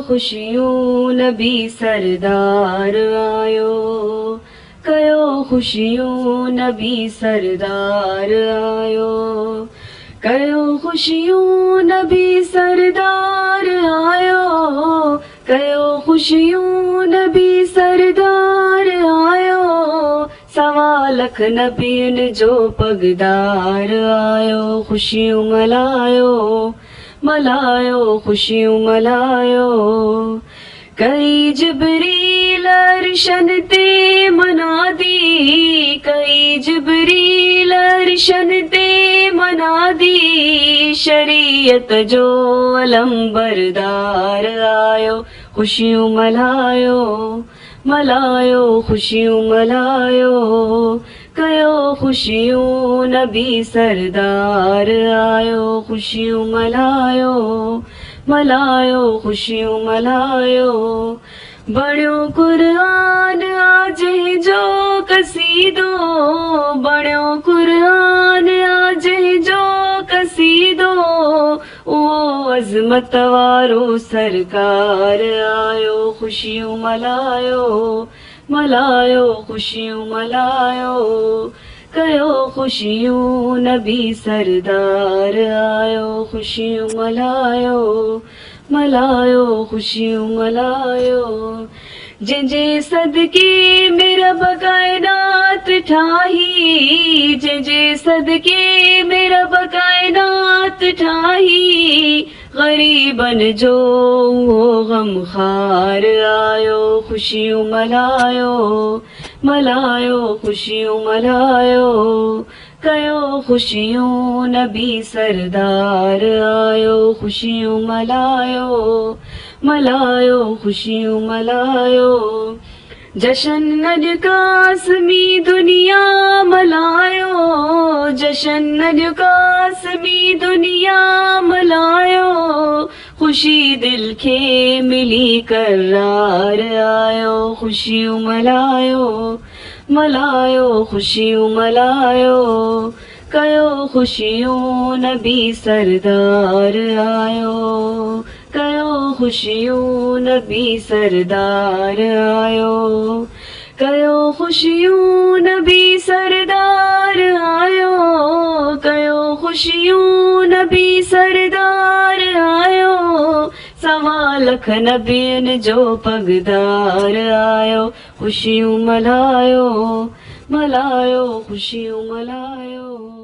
ख़ुशियूं नबी सरदार आयो, कयो ख़ुशियूं नबी सरदार आयो, कयो ख़ुशियूं नबी सरदार आयो, कयो ख़ुशियूं नबी सरदार आयो, सवा लख नबियन जो पगदार आयो, ख़ुशियूं मल्हायो मल्हायो ख़ुशियूं मल्हायो। कई जिबरील अर्शन ते मनादी, कई जिबरील अर्शन ते मनादी, शरीयत जो अलम बरदार आयो, ख़ुशियूं मल्हायो मल्हायो ख़ुशियूं मल्हायो, कयो ख़ुशियूं नबी सरदार आयो, ख़ुशियूं मल्हायो मल्हायो ख़ुशियूं मल्हायो। बणियो क़ुर्आन आज जो कसीदो, बणियो क़ुर्आन आज जो कसीदो, उहो अज़मत वारो सरकार आयो, ख़ुशियूं मल्हायो मल्हायो ख़ुशियूं मल्हायो, कयो ख़ुशियूं नबी सरदार आयो, ख़ुशियूं मल्हायो मल्हायो ख़ुशियूं मल्हायो। जंहिंजे सदके में रब काइनात ठाही, जंहिंजे सदके में रब काइनात ठाही, ग़रीबन जो उहो ग़मख़ार आयो, ख़ुशियूं मल्हायो मल्हायो ख़ुशियूं मल्हायो, कयो ख़ुशियूं नबी सरदार आयो, ख़ुशियूं मल्हायो मल्हायो ख़ुशियूं मल्हायो। जशन अॼु कासमी दुनिया मल्हायो, जशन अॼु कासमी दुनिया मल्हायो, ख़ुशी दिल खे मिली करार आयो, ख़ुशियूं मल्हायो मल्हायो ख़ुशियूं मल्हायो, कयो ख़ुशियूं नबी सरदार आयो, कयो ख़ुशियूं नबी सरदार आयो, कयो ख़ुशियूं नबी सरदार आयो, कयो ख़ुशियूं नबी सरदार आयो, सवा लख नबियन जो पगदार आयो, ख़ुशियूं मल्हायो मल्हायो ख़ुशियूं मल्हायो।